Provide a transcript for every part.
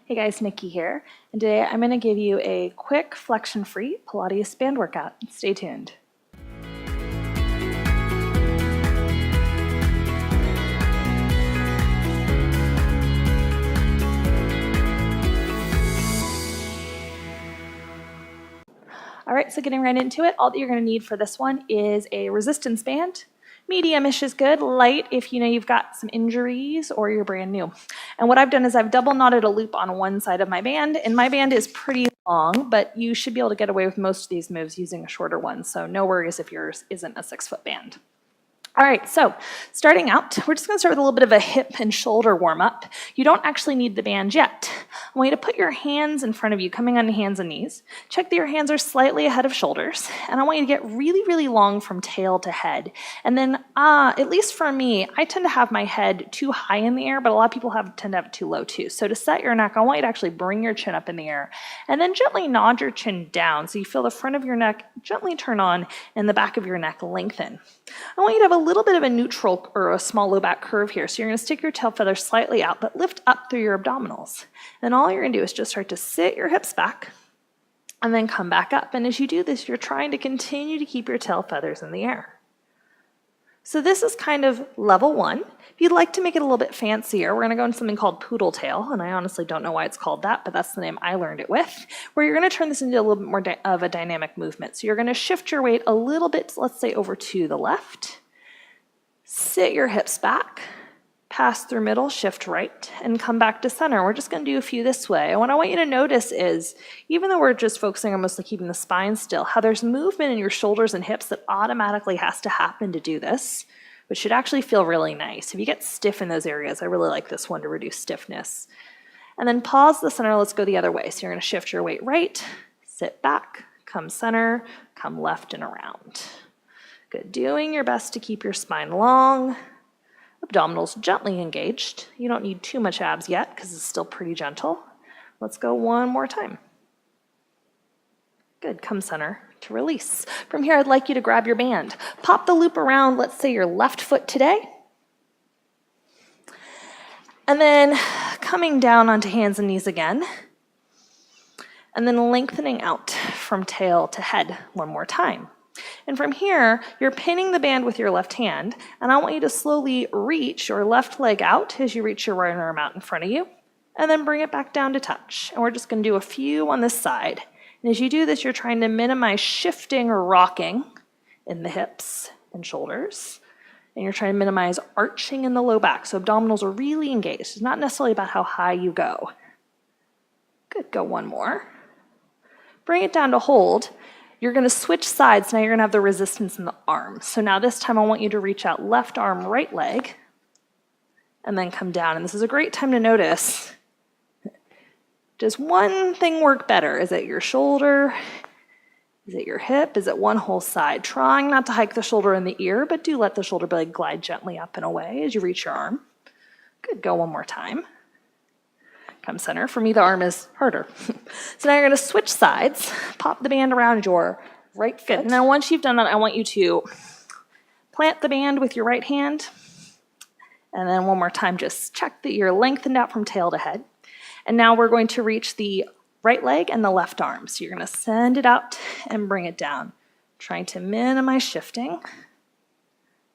Hey guys, Nikki here, and today I'm going to give you a quick flexion-free Pilates band workout. Stay tuned. Alright, so getting right into it, all that you're going to need for this one is a resistance band. Medium-ish is good, light if you know you've got some injuries or you're brand new. And what I've done is I've double knotted a loop on one side of my band, and my band is pretty long, but you should be able to get away with most of these moves using a shorter one, so no worries if yours isn't a 6-foot band. All right, so starting out, we're just going to start with a little bit of a hip and shoulder warm-up. You don't actually need the band yet. I want you to put your hands in front of you, coming on hands and knees. Check that your hands are slightly ahead of shoulders, and I want you to get really, really long from tail to head. And then, at least for me, I tend to have my head too high in the air, but a lot of people tend to have it too low too. So to set your neck, I want you to actually bring your chin up in the air, and then gently nod your chin down so you feel the front of your neck gently turn on and the back of your neck lengthen. I want you to have a little bit of a neutral or a small low back curve here. So you're going to stick your tail feathers slightly out, but lift up through your abdominals. And all you're going to do is just start to sit your hips back and then come back up. And as you do this, you're trying to continue to keep your tail feathers in the air. So this is kind of level one. If you'd like to make it a little bit fancier, we're going to go into something called poodle tail, and I honestly don't know why it's called that, but that's the name I learned it with, where you're going to turn this into a little bit more of a dynamic movement. So you're going to shift your weight a little bit, let's say over to the left, sit your hips back, pass through middle, shift right, and come back to center. We're just going to do a few this way. And what I want you to notice is, even though we're just focusing on mostly keeping the spine still, how there's movement in your shoulders and hips that automatically has to happen to do this, which should actually feel really nice. If you get stiff in those areas, I really like this one to reduce stiffness. And then pause the center, let's go the other way. So you're going to shift your weight right, sit back, come center, come left and around. Good, doing your best to keep your spine long, abdominals gently engaged. You don't need too much abs yet because it's still pretty gentle. Let's go one more time. Good, come center to release. From here, I'd like you to grab your band. Pop the loop around, let's say your left foot today. And then coming down onto hands and knees again. And then lengthening out from tail to head one more time. And from here, you're pinning the band with your left hand, and I want you to slowly reach your left leg out as you reach your right arm out in front of you, and then bring it back down to touch. And we're just going to do a few on this side. And as you do this, you're trying to minimize shifting or rocking in the hips and shoulders, and you're trying to minimize arching in the low back. So abdominals are really engaged. It's not necessarily about how high you go. Good, go one more. Bring it down to hold. You're going to switch sides. Now you're going to have the resistance in the arms. So now this time I want you to reach out left arm, right leg, and then come down. And this is a great time to notice, does one thing work better? Is it your shoulder? Is it your hip? Is it one whole side? Trying not to hike the shoulder in the ear, but do let the shoulder blade glide gently up and away as you reach your arm. Good, go one more time. Come center. For me, the arm is harder. So now you're going to switch sides, pop the band around your right foot. And then once you've done that, I want you to plant the band with your right hand. And then one more time, just check that you're lengthened out from tail to head. And now we're going to reach the right leg and the left arm. So you're going to send it out and bring it down, trying to minimize shifting.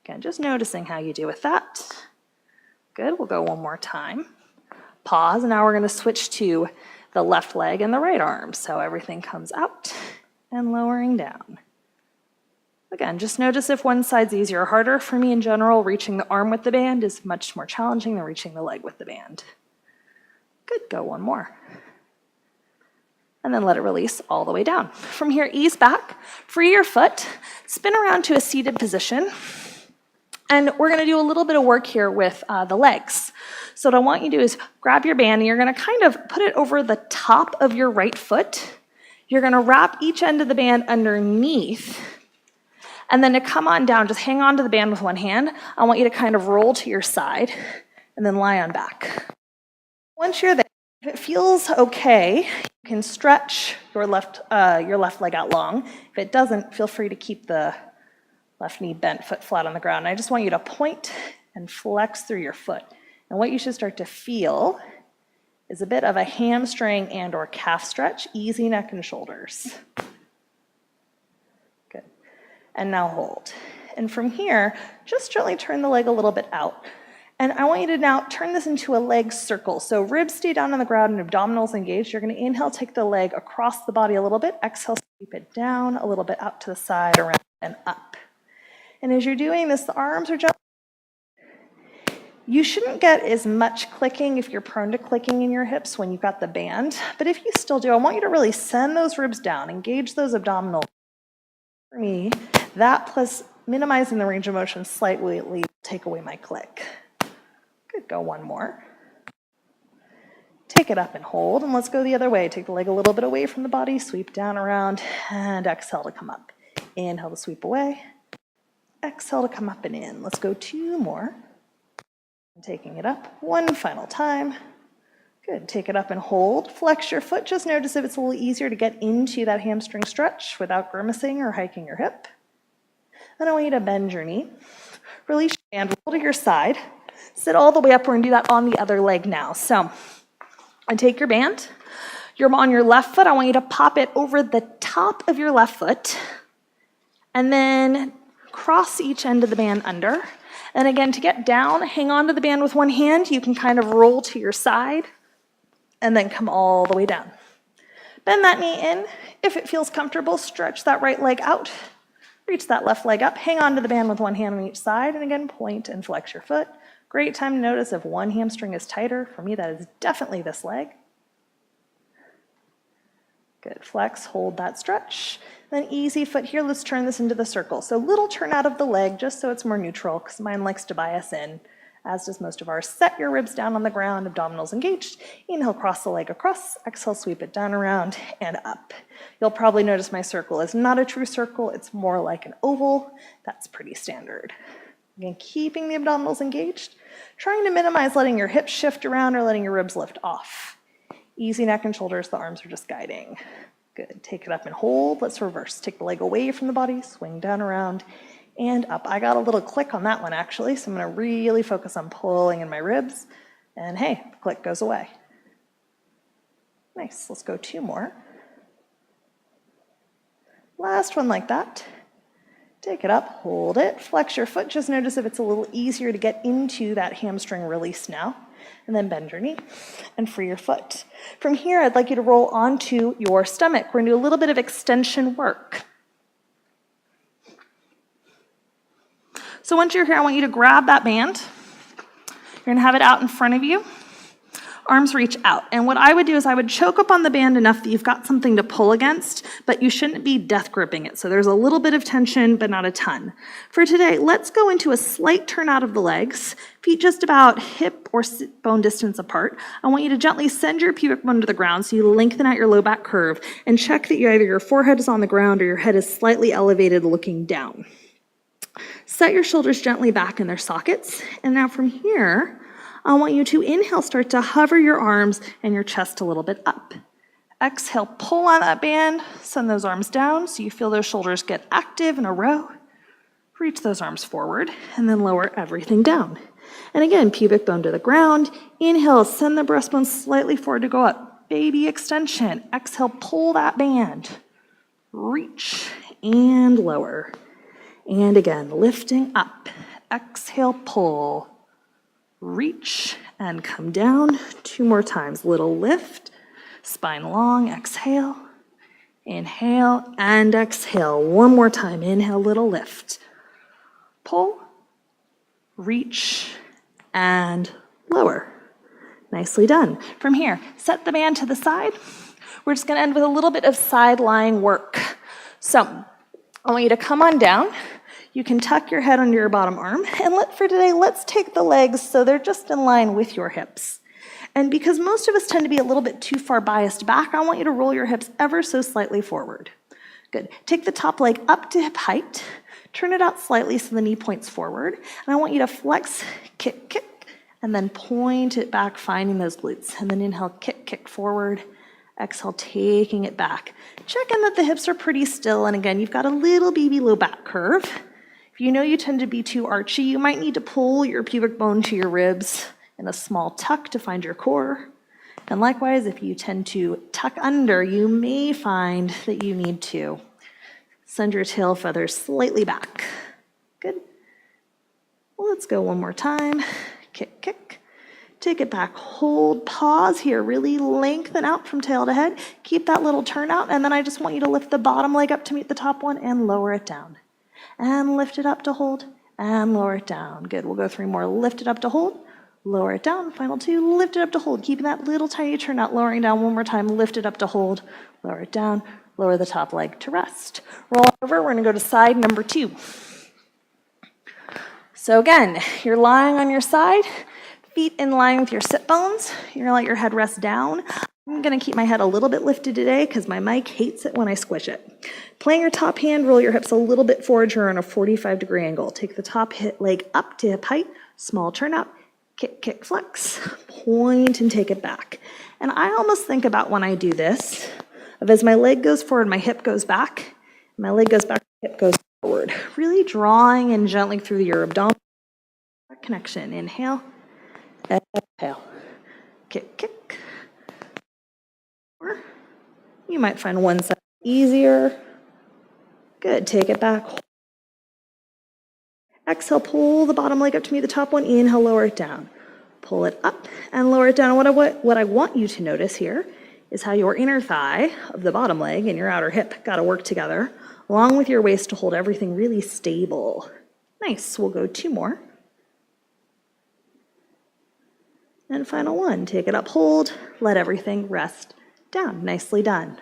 Again, just noticing how you do with that. Good, we'll go one more time. Pause, and now we're going to switch to the left leg and the right arm. So everything comes out and lowering down. Again, just notice if one side's easier or harder. For me in general, reaching the arm with the band is much more challenging than reaching the leg with the band. Good, go one more. And then let it release all the way down. From here, ease back, free your foot, spin around to a seated position. And we're going to do a little bit of work here with the legs. So what I want you to do is grab your band, and you're going to kind of put it over the top of your right foot. You're going to wrap each end of the band underneath. And then to come on down, just hang on to the band with one hand. I want you to kind of roll to your side and then lie on back. Once you're there, if it feels okay, you can stretch your left leg out long. If it doesn't, feel free to keep the left knee bent, foot flat on the ground. And I just want you to point and flex through your foot. And what you should start to feel is a bit of a hamstring and or calf stretch. Easy neck and shoulders. Good. And now hold. And from here, just gently turn the leg a little bit out. And I want you to now turn this into a leg circle. So ribs stay down on the ground and abdominals engaged. You're going to inhale, take the leg across the body a little bit. Exhale, sweep it down a little bit out to the side, around, and up. And as you're doing this, the arms are just... You shouldn't get as much clicking if you're prone to clicking in your hips when you've got the band. But if you still do, I want you to really send those ribs down, engage those abdominals. For me, that plus minimizing the range of motion slightly will take away my click. Good, go one more. Take it up and hold, and let's go the other way. Take the leg a little bit away from the body, sweep down around, and exhale to come up. Inhale to sweep away. Exhale to come up and in. Let's go 2 more. Taking it up one final time. Good, take it up and hold. Flex your foot. Just notice if it's a little easier to get into that hamstring stretch without grimacing or hiking your hip. Then I want you to bend your knee. Release your hand, roll to your side. Sit all the way up. We're going to do that on the other leg now. So, and take your band. You're on your left foot. I want you to pop it over the top of your left foot. And then cross each end of the band under. And again, to get down, hang on to the band with one hand. You can kind of roll to your side and then come all the way down. Bend that knee in. If it feels comfortable, stretch that right leg out. Reach that left leg up. Hang on to the band with one hand on each side. And again, point and flex your foot. Great time to notice if one hamstring is tighter. For me, that is definitely this leg. Good. Flex, hold that stretch. Then easy foot here. Let's turn this into the circle. So little turn out of the leg just so it's more neutral because mine likes to bias in, as does most of ours. Set your ribs down on the ground, abdominals engaged. Inhale, cross the leg across. Exhale, sweep it down around and up. You'll probably notice my circle is not a true circle. It's more like an oval. That's pretty standard. Again, keeping the abdominals engaged. Trying to minimize letting your hips shift around or letting your ribs lift off. Easy neck and shoulders. The arms are just guiding. Good. Take it up and hold. Let's reverse. Take the leg away from the body, swing down around and up. I got a little click on that one actually, so I'm going to really focus on pulling in my ribs. And hey, the click goes away. Nice. Let's go 2 more. Last one like that. Take it up, hold it, flex your foot. Just notice if it's a little easier to get into that hamstring release now. And then bend your knee and free your foot. From here, I'd like you to roll onto your stomach. We're going to do a little bit of extension work. So once you're here, I want you to grab that band. You're going to have it out in front of you. Arms reach out. And what I would do is I would choke up on the band enough that you've got something to pull against, but you shouldn't be death gripping it. So there's a little bit of tension, but not a ton. For today, let's go into a slight turn out of the legs, feet just about hip or bone distance apart. I want you to gently send your pubic bone to the ground so you lengthen out your low back curve and check that either your forehead is on the ground or your head is slightly elevated looking down. Set your shoulders gently back in their sockets. And now from here, I want you to inhale, start to hover your arms and your chest a little bit up. Exhale, pull on that band, send those arms down so you feel those shoulders get active in a row. Reach those arms forward and then lower everything down. And again, pubic bone to the ground. Inhale, send the breastbone slightly forward to go up. Baby extension. Exhale, pull that band. Reach and lower. And again, lifting up. Exhale, pull. Reach and come down 2 more times. Little lift, spine long, exhale, inhale and exhale. 1 more time, inhale, little lift. Pull, reach and lower. Nicely done. From here, set the band to the side. We're just going to end with a little bit of side lying work. So I want you to come on down. You can tuck your head under your bottom arm. And for today, let's take the legs so they're just in line with your hips. And because most of us tend to be a little bit too far biased back, I want you to roll your hips ever so slightly forward. Good. Take the top leg up to hip height. Turn it out slightly so the knee points forward. And I want you to flex, kick, kick, and then point it back, finding those glutes. And then inhale, kick, kick forward. Exhale, taking it back. Check in that the hips are pretty still. And again, you've got a little baby low back curve. If you know you tend to be too archy, you might need to pull your pubic bone to your ribs in a small tuck to find your core. And likewise, if you tend to tuck under, you may find that you need to send your tail feathers slightly back. Good. Well, let's go one more time. Kick, kick. Take it back, hold, pause here, really lengthen out from tail to head. Keep that little turnout, and then I just want you to lift the bottom leg up to meet the top one and lower it down. And lift it up to hold, and lower it down. Good, we'll go 3 more. Lift it up to hold, lower it down. Final 2, lift it up to hold. Keeping that little tiny turnout, lowering down one more time. Lift it up to hold, lower it down, lower the top leg to rest. Roll over, we're gonna go to side number 2. So again, you're lying on your side, feet in line with your sit bones. You're gonna let your head rest down. I'm gonna keep my head a little bit lifted today because my mic hates it when I squish it. Plant your top hand, roll your hips a little bit forward, you're on a 45-degree angle. Take the top leg up to hip height, small turnout, kick, kick, flex, point and take it back. And I almost think about when I do this, of as my leg goes forward, my hip goes back, my leg goes back, hip goes forward. Really drawing in gently through your abdominal connection. Inhale. Exhale. Kick, kick. Or you might find one side easier. Good. Take it back. Exhale, pull the bottom leg up to meet the top one. Inhale, lower it down. Pull it up and lower it down. What I want you to notice here is how your inner thigh of the bottom leg and your outer hip got to work together, along with your waist to hold everything really stable. Nice. We'll go 2 more. And final one, take it up, hold, let everything rest down. Nicely done.